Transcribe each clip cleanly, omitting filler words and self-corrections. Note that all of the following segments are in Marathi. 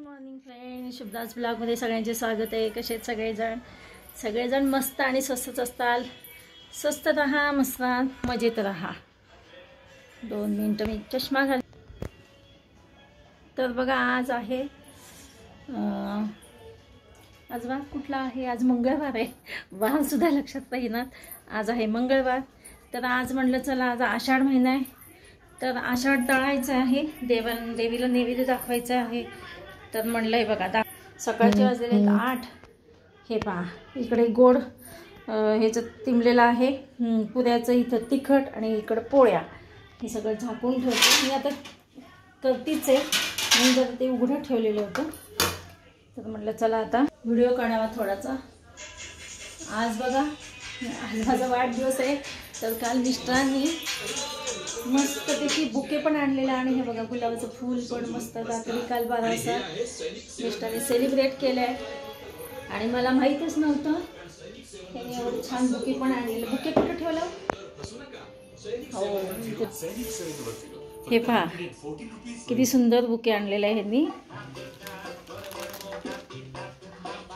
मॉर्निंग फ्रेंड, शुभदास ब्लॉगमध्ये सगळ्यांचे स्वागत आहे. कसे आहेत सगळेजण मस्त आणि स्वस्तच असताल. स्वस्त राहा, मस्त मजेत राहा. 2 मिनटं मी चष्मा घाल. तर बघा, आज आहे आज वार कुठला आहे? आज मंगळवार आहे. वार सुद्धा लक्षात पाहिजे. आज आहे मंगळवार. तर आज म्हणलं चला, आज आषाढ महिना आहे, तर आषाढ तळायचं आहे. देवीला नैवेद्य दाखवायचं आहे. तर म्हणलं आहे बघा, सकाळचे वाजलेले 8. हे पहा, इकडे गोड ह्याचं तिंबलेलं आहे पुऱ्याचं, इथं तिखट आणि इकडं पोळ्या. हे सगळं झाकून ठेवते मी. आता करतीच आहे म्हणून जर ते उघडं ठेवलेलं होतं. तर म्हटलं चला आता व्हिडिओ काढावा थोडासा. आज बघा, आज माझा वाढदिवस आहे. तर काल मिस्टरांनी मस्तपैकी बुके पण आणलेला आणि हे बघा गुलाबाचं फूल पण मस्त. रात्री काल 12 वाजता मिस्टरांनी सेलिब्रेट केलं आहे आणि मला माहीतच नव्हतं त्याने एवढं छान बुके पण आणलेलं. बुके कुठं ठेवलं? हो, हे पहा किती सुंदर बुके आणलेलं आहे ह्यांनी.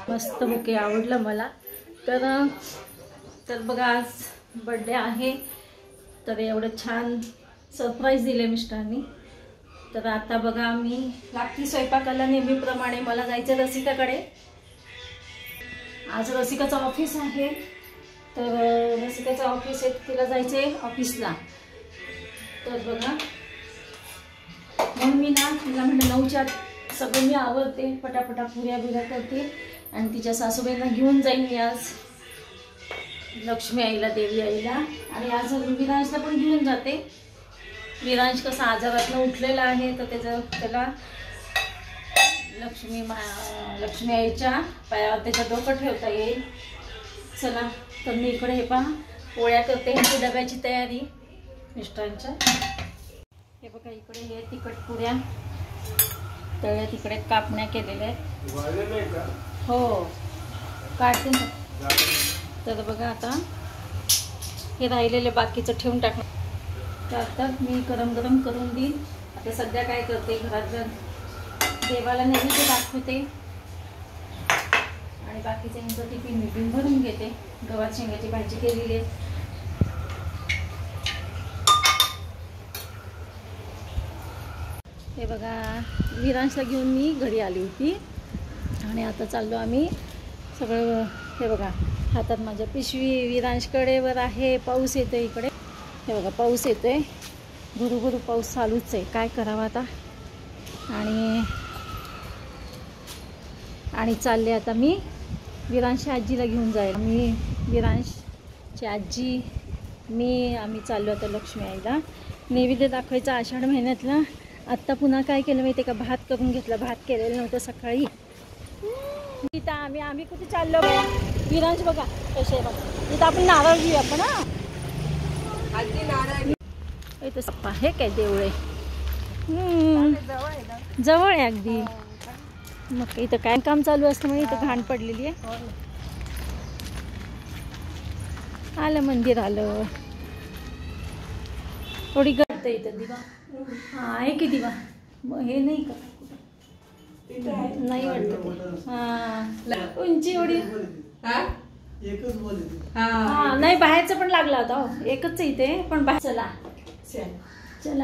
मस्त बुके, आवडलं मला. तर बघा, आज बर्थडे आहे, तर एवढं छान सरप्राईज दिले मिस्टरांनी. तर आता बघा, मी लागती स्वयंपाकाला. नेहमीप्रमाणे मला जायचं रसिकाकडे. आज रसिकाचं ऑफिस आहे, तर रसिकाचं ऑफिस आहे, तिला जायचं आहे ऑफिसला. तर बघा, म्हणून मी तिला म्हटलं 9च्या सगळं मी आवरते, पटापटा पुऱ्या बिऱ्या करते आणि तिच्या सासूबाईंना घेऊन जाईन मी आज लक्ष्मी आईला, देवी आईला. आणि आज विरांशला पण घेऊन जाते. विरांश कसा आजारातनं उठलेला आहे, तर त्याला लक्ष्मी आईच्या पायावर त्याचं डोकं ठेवता येईल. चला, तर मी इकडे हे पहा पोळ्या करते. ह्यांची डब्याची तयारी मिस्टरांच्या. हे बघा, इकडे हे तिखट पुऱ्या तळ्या, तिकडे कापण्या केलेल्या आहेत. हो, काढते ना. तर बघा, आता हे राहिलेले बाकीचं ठेवून टाकणार. तर आता मी गरम करून देईन. आता सध्या काय करते, घरात देवाला नैवेद्य दाखवते आणि बाकीचं ह्यांचं टिफिन भरून घेते. गवार शेंगाची भाजी केलेली आहे. हे बघा, विरांशला घेऊन मी घरी आली होती आणि आता चाललो आम्ही सगळं. हे बघा, हातात माझ्या पिशवी. विरांशकडे वर आहे. पाऊस येतोय इकडे. हे बघा, पाऊस येतोय, भुरू पाऊस चालूच आहे. काय करावं आता. आणि चालले आता मी विरांशच्या आजीला घेऊन जाईल. विरांशची आजी आम्ही चाललो आता लक्ष्मी आईला. नैवेद्य दाखवायचा आषाढ महिन्यातला. आत्ता पुन्हा काय केलं माहिती आहे का, भात करून घेतला. भात केलेलं नव्हतं सकाळी. इथं आम्ही कुठे चाललो बघा. विरांश बघा कसे बघा. इथं आपण नारळ घेऊया आपण. इथं सप्पा हे काय देऊळ आहे, जवळ आहे अगदी. मग इथं काय काम चालू असतं म्हणजे इथं घाण पडलेली आहे. आलं मंदिर आलं. थोडी गळत इथं दिवा. हा, आहे की दिवा. हे नाही का, नाही वाटत. हा, उंची एवढी. हा, नाही, बाहेरचं पण लागला होता. हो, एकच इथे पण बाहेर. चला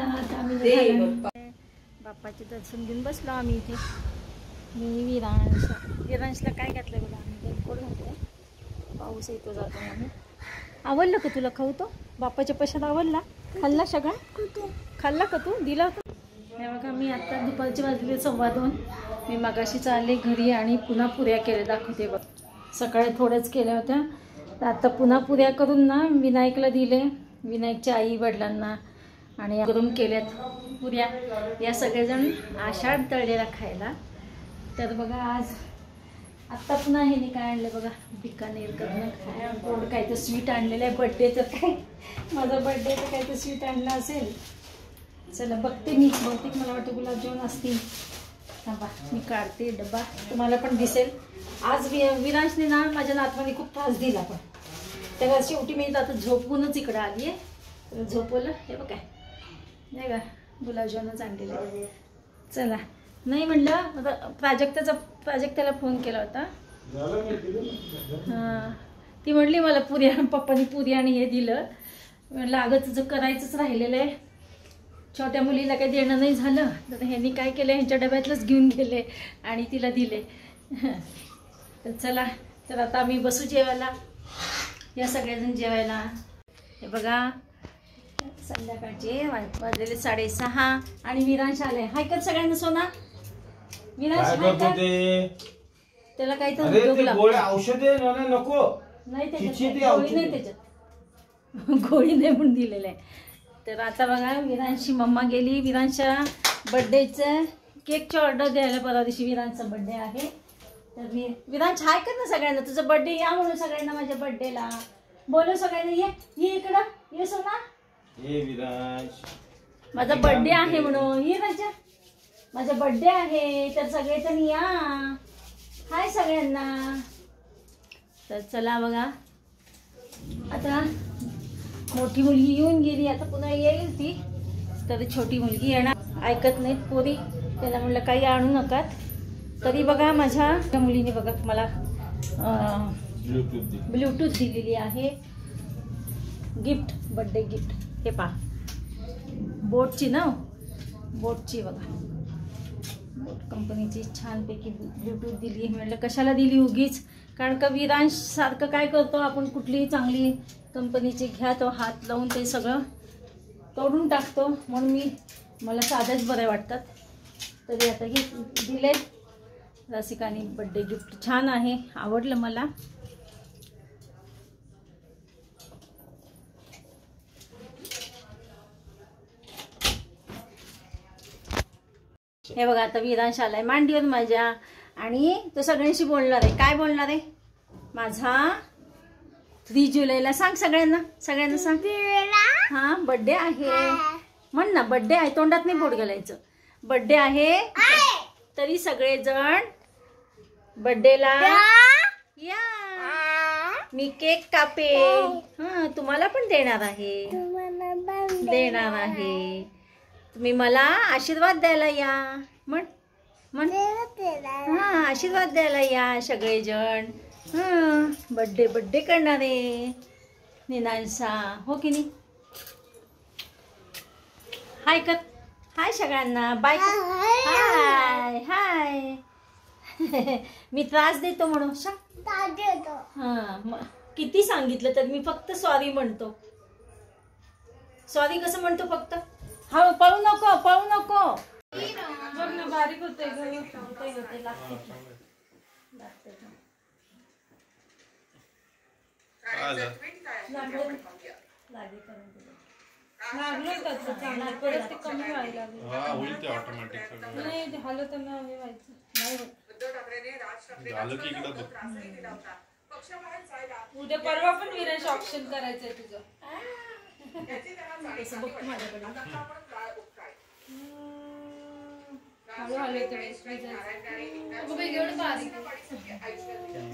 आता आम्ही बाप्पाचे दर्शन घेऊन बसलो आम्ही इथे. मी विरांशला काय घातलं बघा, आम्ही कोड घातलं. पाऊस येतो जातो म्हणून. आवडलं का तुला खाऊ? तो बाप्पाच्या पैशात आवडला? खाल्ला सगळा? खाल्ला का तू? दिला होता? हे बघा, मी आत्ता दुपारचे वाजले 2:15. मी मगाशी चालले घरी आणि पुन्हा पुऱ्या केल्या दाखवते बघ. सकाळी थोड्याच केल्या होत्या, तर आता पुन्हा पुऱ्या करून ना विनायकला दिले. विनायकच्या आई वडिलांना आणि करून केल्यात पुऱ्या. या सगळेजण आषाढ तळलेला खायला. तर बघा, आज आत्ता पुन्हा हे काय आणलं बघा, बिकानेरकडनं काय गोड काय तर स्वीट आणलेलं आहे. बड्डेचं काय, माझा बड्डेचं काय तर स्वीट आणलं असेल. चला बघते मी. बहुतेक मला वाटतं गुलाबजामुन असतील. थांबा, मी काढते डब्बा, तुम्हाला पण दिसेल. आज विरांशने ना माझ्या नातवाने खूप त्रास दिला, पण त्याला शेवटी मी आता झोपूनच इकडं आली आहे. झोपवलं. हे बघ काय नाही का, गुलाबजामुनच आणलेलं. चला नाही म्हणलं प्राजक्ताला फोन केला होता. हां ती म्हटली मला पप्पानी पुरी आणि हे दिलं. म्हटलं अगं तुझं करायचंच राहिलेलं आहे. छोट्या मुलीला काही देणं नाही झालं तर ह्यांनी काय केलं ह्यांच्या डब्यातलंच घेऊन गेले आणि तिला दिले. तर चला तर आता आम्ही बसू जेवायला. या सगळेजण जेवायला. हे बघा संध्याकाळचे वाजलेले 6:30 आणि विरांश आले. हाय कर सगळ्यांना सोना. विरांश त्याला काही तर औषध नको नाही त्याच्यात गोळी नाही म्हणून दिलेलं आहे. तर आता बघा विरांशी मम्मा गेली. विरांशच्या बड्डेचं केकची ऑर्डर द्यायला. परवा दिवशी विरांशचा बड्डे आहे. तर विरांश हाय कर ना सगळ्यांना. तुझं बड्डे या म्हणून सगळ्यांना माझ्या बड्डेला बोलव. सगळ्यांना ये इकडं ये सोना. माझा बड्डे आहे म्हणून ये राजा. माझा बड्डे आहे तर सगळेजण या. हाय सगळ्यांना. तर चला बघा आता मोठी मुलगी येऊन गेली. आता पुन्हा येईल ती. तर छोटी मुलगी येणार. ऐकत नाहीत पोरी. त्याला म्हणलं काही आणू नकात. तरी बघा माझ्या मुलीने बघा मला ब्लूटूथ दिलेली आहे गिफ्ट. Birthday gift. हे पहा बोटची ना. बोटची बघा. बोट कंपनीची छानपैकी ब्लूटूथ दिली. म्हटलं कशाला दिली उगीच. कारण का विरांश सारखं काय करतो आपण कुठलीही चांगली कंपनीची घ्या तो हात लावून ते सगळं तोडून टाकतो. म्हणून मला साधेच बरे वाटतात. तरी आता हे दिले रसिकाने. बड्डे गिफ्ट छान आहे. आवडलं मला. हे बघा आता विरांश आलाय मांडीवर माझ्या आणि तो सगळ्यांशी बोलणार आहे. काय बोलणार आहे. माझा 3 जुलैला सांग सगळ्यांना. सगळ्यांना सांग. हा बड्डे आहे म्हण ना. बड्डे आहे. तोंडात नाही बोट घालायचं. बड्डे आहे तरी सगळेजण बड्डेला या. मी केक कापे. हा तुम्हाला पण देणार आहे. तुम्ही मला आशीर्वाद द्यायला या. म्हण हा आशीर्वाद द्यायला या सगळेजण. बड्डे करणारे निनांसा हो की नाही. हाय कर. हाय सगळ्यांना बाय. हाय हाय. मी त्रास देतो म्हणून सांग. हा किती सांगितलं तर मी फक्त सॉरी म्हणतो. सॉरी कसं म्हणतो फक्त. हा पळू नको पळू नको. बघ ना बारीक होते लागते. परत ते कमी व्हायला नाही. हलत नाही व्हायचं. उद्या परवा पण विरांश ऑप्शन करायचंय तुझं. तसं बघतो माझ्याकडे. हळूहळू एवढं बारीक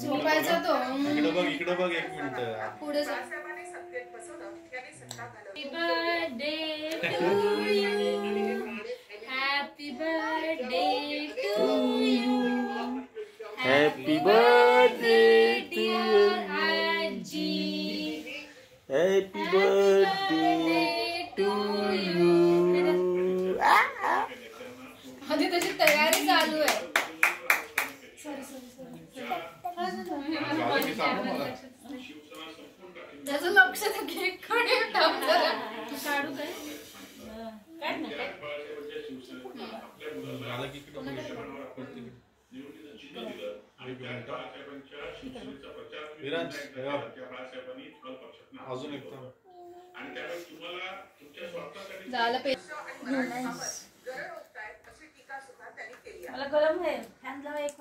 झोपायचा तो. इकडे बघ 1 मिनिट पुढे जा. Happy birthday to you. Happy birthday to आजी. Happy birthday to you. आधी तशी तयारी चालू आहे. त्याचं लक्ष केक कडे काढू काय. काढ ना. अजून एक झालं मला गरम आहे. फॅन लावा एक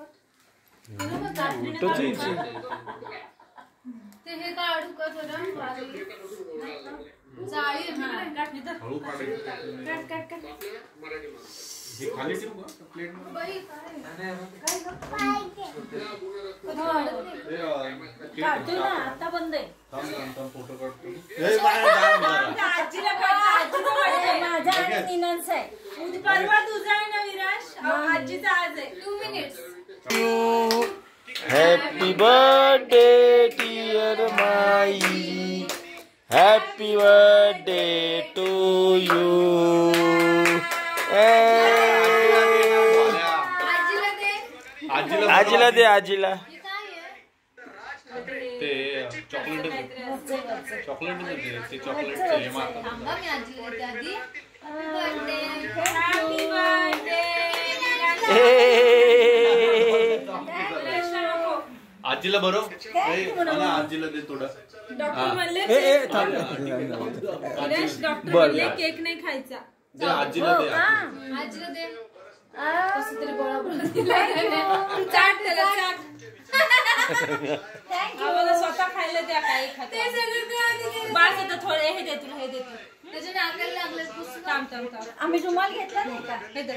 ते हे काढू का जरा. जाळी काट. हे खाली ठेवू का प्लेट मध्ये काढतो ना, आता बंद आहे. फोटो काढतो. ए बाळा, डाळ मारा. आजीला काढतो, माझा आणि नीनांचा आहे. परवा तुझा आहे ना विराज, आजीचा आज आहे. 2 minutes. Happy birthday dear Mai. Happy birthday to you. आजीला दे आजीला. ते चॉकलेट दे ते चॉकलेट आजीला बरोबर आजीला दे थोडं. डॉक्टर म्हणले विराज, डॉक्टर म्हणले केक नाही खायचा. आजीला दे. आजीला दे. कसं तरी चाट त्याला चाट. आम्हाला स्वतः खायला द्या, काही खाते बास. आता थोडे हे दे तुला, हे दे तुला. त्याच्या नाकाला लागलं. थांब. आम्ही रुमाल घेतला नाही का? हे दे.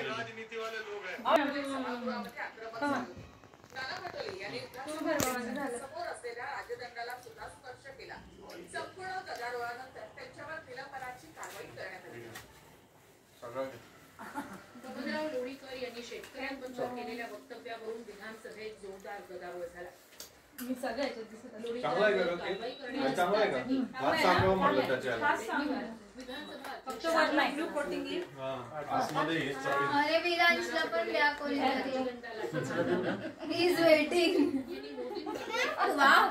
लोणीकर यांनी शेतकऱ्यांबद्दल केलेल्या वक्तव्यावरून विधानसभेत जोरदार गदारोळ झाला. मी सगळं याच्यात दिसत आलं. चांगला आहे का? चांगला आहे का? हात सांगावं म्हणलं त्याच्याला. फक्त वर मायक्रो कोटिंग येईल. आतमध्ये हेच चालू. अरे विराजला पण द्या कोणीतरी. He is waiting. वाव.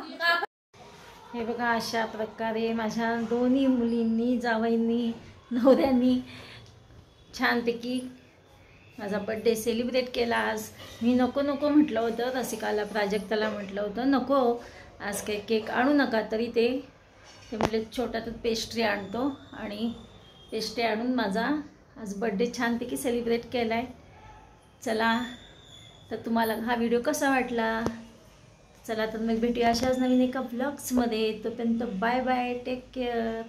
हे बघा, अशा प्रकारे माझ्या दोन्ही मुलींनी, जावईंनी, नवऱ्यांनी छानपैकी माझा बड्डे सेलिब्रेट केला. आज मी नको म्हटलं होतं, रसिकाला, प्राजक्ताला म्हटलं होतं नको आज काही केक आणू नका, तरी ते म्हटले छोट्यातच पेस्ट्री आणतो, आणि पेस्ट्री आणून माझा आज बड्डे छानपैकी सेलिब्रेट केला आहे. चला, तर तुम्हाला हा व्हिडिओ कसा वाटला? चला तर मग भेटूया अशाच नवीन एका ब्लॉग्समध्ये. तोपर्यंत बाय बाय, टेक केअर.